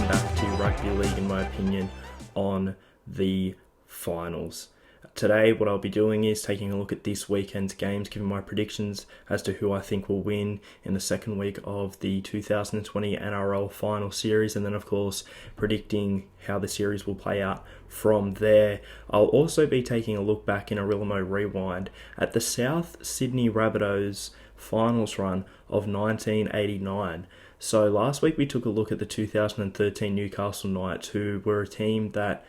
back to Rugby League, in my opinion, on the finals. Today, what I'll be doing is taking a look at this weekend's games, giving my predictions as to who I think will win in the second week of the 2020 NRL final series, and then, of course, predicting how the series will play out from there. I'll also be taking a look back in a RLIMO rewind at the South Sydney Rabbitohs finals run of 1989. So last week we took a look at the 2013 Newcastle Knights, who were a team that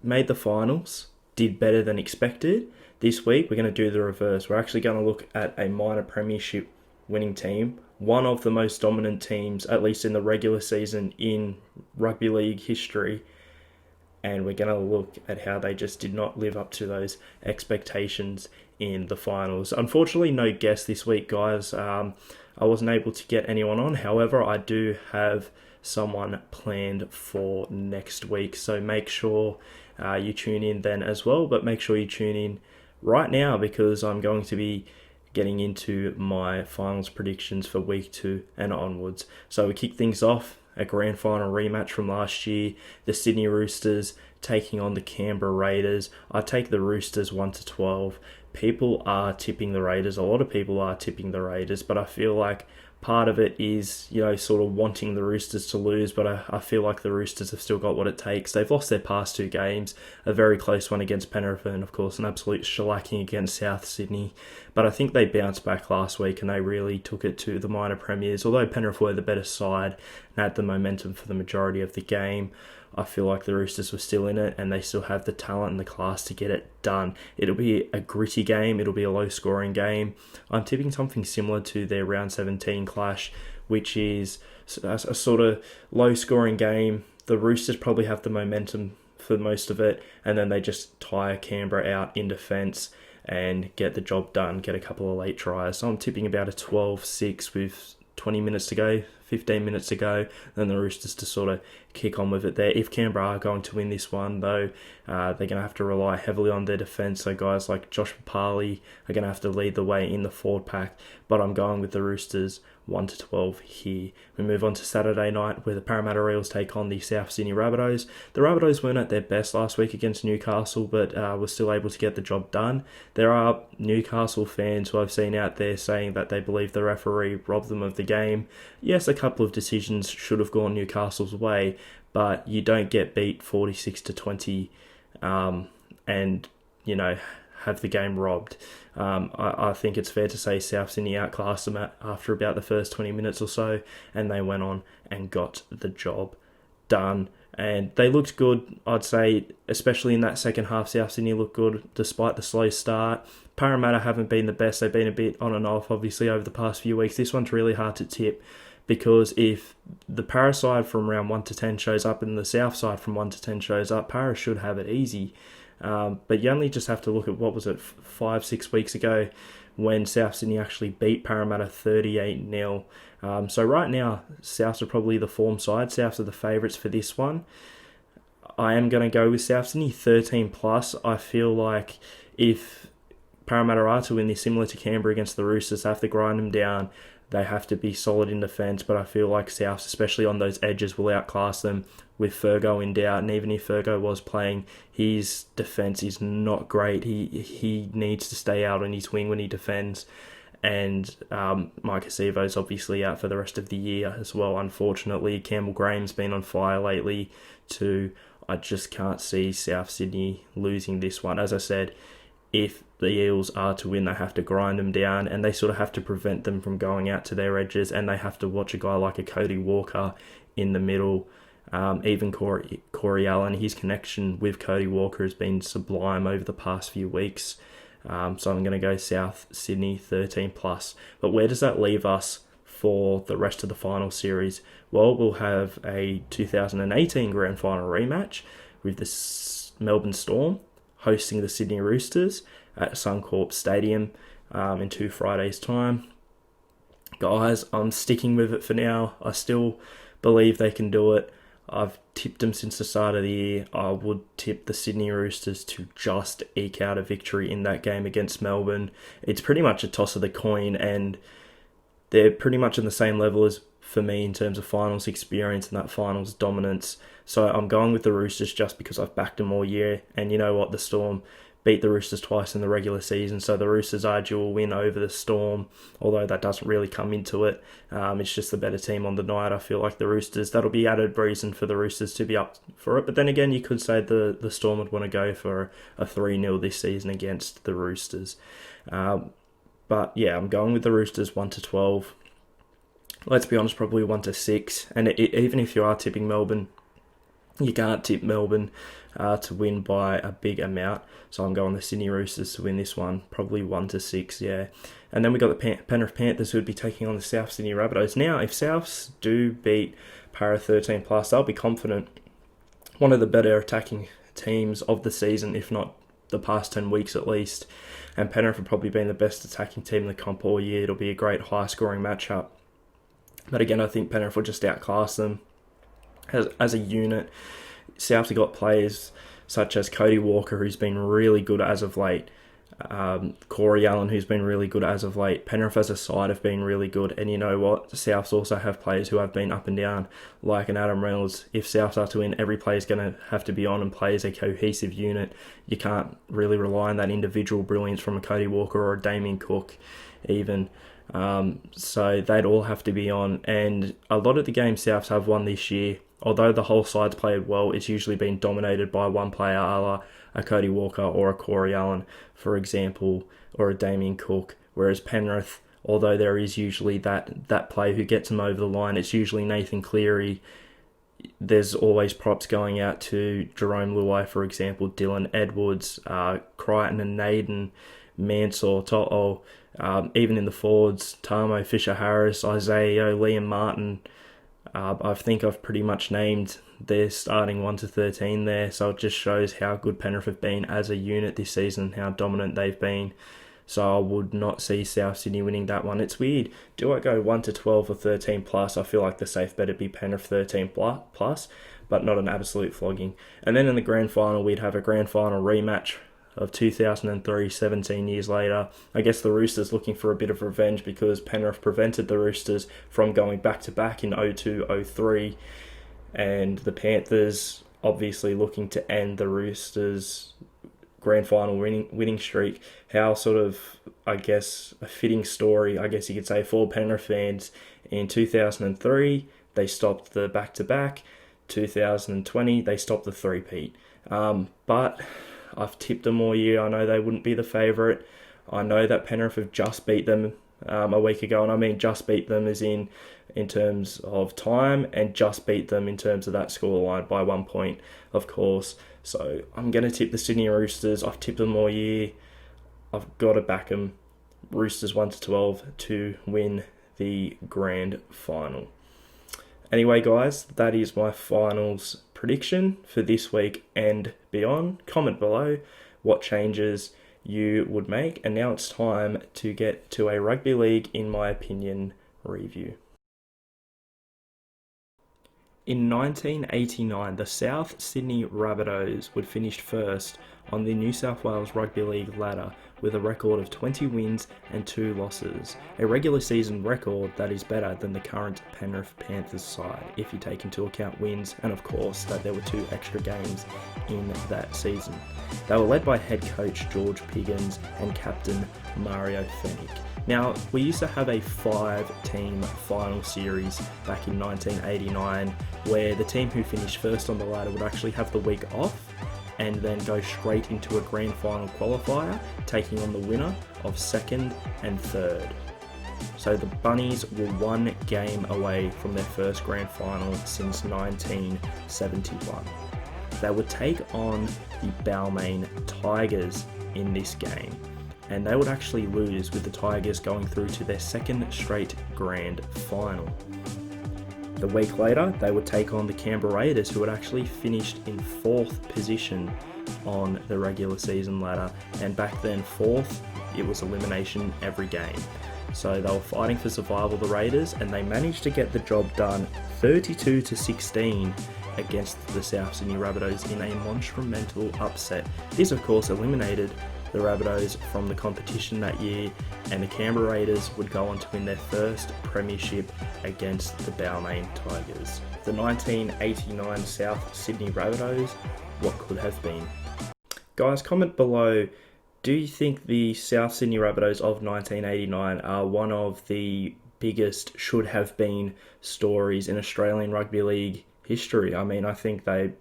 made the finals, did better than expected. This week we're going to do the reverse. We're actually going to look at a minor premiership winning team, one of the most dominant teams, at least in the regular season in rugby league history, and we're going to look at how they just did not live up to those expectations in the finals. Unfortunately, no guest this week, guys. I wasn't able to get anyone on. However, I do have someone planned for next week, so make sure you tune in then as well, but make sure you tune in right now because I'm going to be getting into my finals predictions for week 2 and onwards. So we kick things off, a grand final rematch from last year, the Sydney Roosters taking on the Canberra Raiders. I take the Roosters 1-12. People are tipping the Raiders. A lot of people are tipping the Raiders, but I feel like part of it is, sort of wanting the Roosters to lose, but I feel like the Roosters have still got what it takes. They've lost their past 2 games, a very close one against Penrith and, of course, an absolute shellacking against South Sydney. But I think they bounced back last week and they really took it to the minor premiers. Although Penrith were the better side and had the momentum for the majority of the game, I feel like the Roosters were still in it and they still have the talent and the class to get it done. It'll be a gritty game. It'll be a low-scoring game. I'm tipping something similar to their round 17 clash, which is a sort of low-scoring game. The Roosters probably have the momentum for most of it, and then they just tire Canberra out in defence and get the job done, get a couple of late tries. So I'm tipping about a 12-6 with 20 minutes to go, 15 minutes to go, then the Roosters to sort of kick on with it there. If Canberra are going to win this one, though, they're going to have to rely heavily on their defence. So guys like Josh Papali are going to have to lead the way in the forward pack, but I'm going with the Roosters 1-12 here. We move on to Saturday night where the Parramatta Eels take on the South Sydney Rabbitohs. The Rabbitohs weren't at their best last week against Newcastle, but were still able to get the job done. There are Newcastle fans who I've seen out there saying that they believe the referee robbed them of the game. Yes, a couple of decisions should have gone Newcastle's way, but you don't get beat 46-20 and, have the game robbed. I think it's fair to say South Sydney outclassed them after about the first 20 minutes or so, and they went on and got the job done. And they looked good, I'd say, especially in that second half. South Sydney looked good despite the slow start. Parramatta haven't been the best. They've been a bit on and off, obviously, over the past few weeks. This one's really hard to tip because if the Para side from round 1 to 10 shows up and the South side from 1 to 10 shows up, Para should have it easy. But you only just have to look at, 5-6 weeks ago when South Sydney actually beat Parramatta 38-0. So right now, Souths are probably the form side. Souths are the favourites for this one. I am going to go with South Sydney 13+. I feel like if Parramatta are to win this, similar to Canberra against the Roosters, they have to grind them down. They have to be solid in defence, but I feel like Souths, especially on those edges, will outclass them with Fergo in doubt. And even if Fergo was playing, his defence is not great. He needs to stay out on his wing when he defends. And Mike Acevo's obviously out for the rest of the year as well, unfortunately. Campbell Graham's been on fire lately too. I just can't see South Sydney losing this one. As I said, if the Eels are to win, they have to grind them down and they sort of have to prevent them from going out to their edges, and they have to watch a guy like a Cody Walker in the middle. Even Corey Allen, his connection with Cody Walker has been sublime over the past few weeks. So I'm going to go South Sydney 13+. But where does that leave us for the rest of the final series? Well, we'll have a 2018 Grand Final rematch with the Melbourne Storm hosting the Sydney Roosters at Suncorp Stadium in 2 Fridays' time. Guys, I'm sticking with it for now. I still believe they can do it. I've tipped them since the start of the year. I would tip the Sydney Roosters to just eke out a victory in that game against Melbourne. It's pretty much a toss of the coin, and they're pretty much on the same level as for me in terms of finals experience and that finals dominance. So I'm going with the Roosters just because I've backed them all year. And you know what? The Storm beat the Roosters twice in the regular season, so the Roosters are dual win over the Storm, although that doesn't really come into it. It's just the better team on the night. I feel like the Roosters, that'll be added reason for the Roosters to be up for it. But then again, you could say the Storm would want to go for a 3-0 this season against the Roosters. But yeah, I'm going with the Roosters 1-12. Let's be honest, probably 1-6. And even if you are tipping Melbourne, you can't tip Melbourne to win by a big amount. So I'm going the Sydney Roosters to win this one, probably 1-6, yeah. And then we got the Penrith Panthers, who would be taking on the South Sydney Rabbitohs. Now, if Souths do beat Para 13+, they'll be confident. One of the better attacking teams of the season, if not the past 10 weeks at least. And Penrith have probably been the best attacking team in the comp all year. It'll be a great high-scoring matchup. But again, I think Penrith will just outclass them as a unit. Souths have got players such as Cody Walker, who's been really good as of late. Corey Allen, who's been really good as of late. Penrith as a side have been really good. And you know what? Souths also have players who have been up and down, like an Adam Reynolds. If Souths are to win, every player is going to have to be on and play as a cohesive unit. You can't really rely on that individual brilliance from a Cody Walker or a Damien Cook even. So they'd all have to be on. And a lot of the games Souths have won this year, although the whole side's played well, it's usually been dominated by one player, a la a Cody Walker or a Corey Allen, for example, or a Damien Cook. Whereas Penrith, although there is usually that player who gets them over the line, it's usually Nathan Cleary. There's always props going out to Jerome Luai, for example, Dylan Edwards, Crichton and Naden, Mansour, To'o, even in the forwards, Tamo, Fisher-Harris, Isaiah, Liam Martin. I think I've pretty much named their starting 1-13 there, so it just shows how good Penrith have been as a unit this season, how dominant they've been. So I would not see South Sydney winning that one. It's weird. Do I go 1-12 or 13+? I feel like the safe bet would be Penrith 13+, but not an absolute flogging. And then in the grand final, we'd have a grand final rematch of 2003, 17 years later. I guess the Roosters looking for a bit of revenge because Penrith prevented the Roosters from going back-to-back in 02-03, and the Panthers obviously looking to end the Roosters' grand final winning streak. How sort of, I guess, a fitting story, I guess you could say, for Penrith fans. In 2003, they stopped the back-to-back. 2020, they stopped the three-peat. But I've tipped them all year. I know they wouldn't be the favourite. I know that Penrith have just beat them a week ago, and I mean just beat them as in terms of time, and just beat them in terms of that scoreline by 1 point, of course. So I'm going to tip the Sydney Roosters. I've tipped them all year. I've got to back them. Roosters 1-12 to win the grand final. Anyway, guys, that is my finals prediction for this week and beyond. Comment below what changes you would make. And now it's time to get to a rugby league, in my opinion, review. In 1989, the South Sydney Rabbitohs would finish first on the New South Wales Rugby League ladder with a record of 20 wins and 2 losses, a regular season record that is better than the current Penrith Panthers side, if you take into account wins and of course that there were 2 extra games in that season. They were led by head coach George Piggins and captain Mario Fennick. Now, we used to have a 5-team final series back in 1989 where the team who finished first on the ladder would actually have the week off and then go straight into a grand final qualifier, taking on the winner of second and third. So the Bunnies were 1 game away from their first grand final since 1971. They would take on the Balmain Tigers in this game, and they would actually lose, with the Tigers going through to their second straight grand final. The week later, they would take on the Canberra Raiders, who had actually finished in 4th position on the regular season ladder, and back then 4th, it was elimination every game. So they were fighting for survival, the Raiders, and they managed to get the job done 32-16 against the South Sydney Rabbitohs in a monumental upset. This of course eliminated the Rabbitohs from the competition that year, and the Canberra Raiders would go on to win their first premiership against the Balmain Tigers. The 1989 South Sydney Rabbitohs, what could have been? Guys, comment below, do you think the South Sydney Rabbitohs of 1989 are one of the biggest should have been stories in Australian Rugby League history? I mean, I think they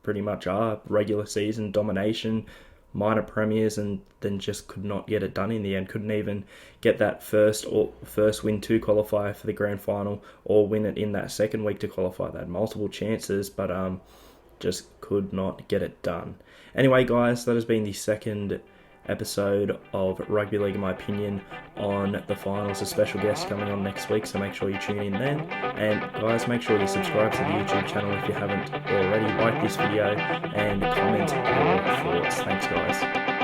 pretty much are. Regular season domination, minor premiers, and then just could not get it done in the end. Couldn't even get that first win to qualify for the grand final, or win it in that second week to qualify. They had multiple chances, but just could not get it done. Anyway, guys, that has been the second episode of Rugby League in my opinion on the finals. A special guest coming on next week, so make sure you tune in then. And guys, make sure you subscribe to the YouTube channel if you haven't already. Like this video and comment your thoughts. Thanks, guys.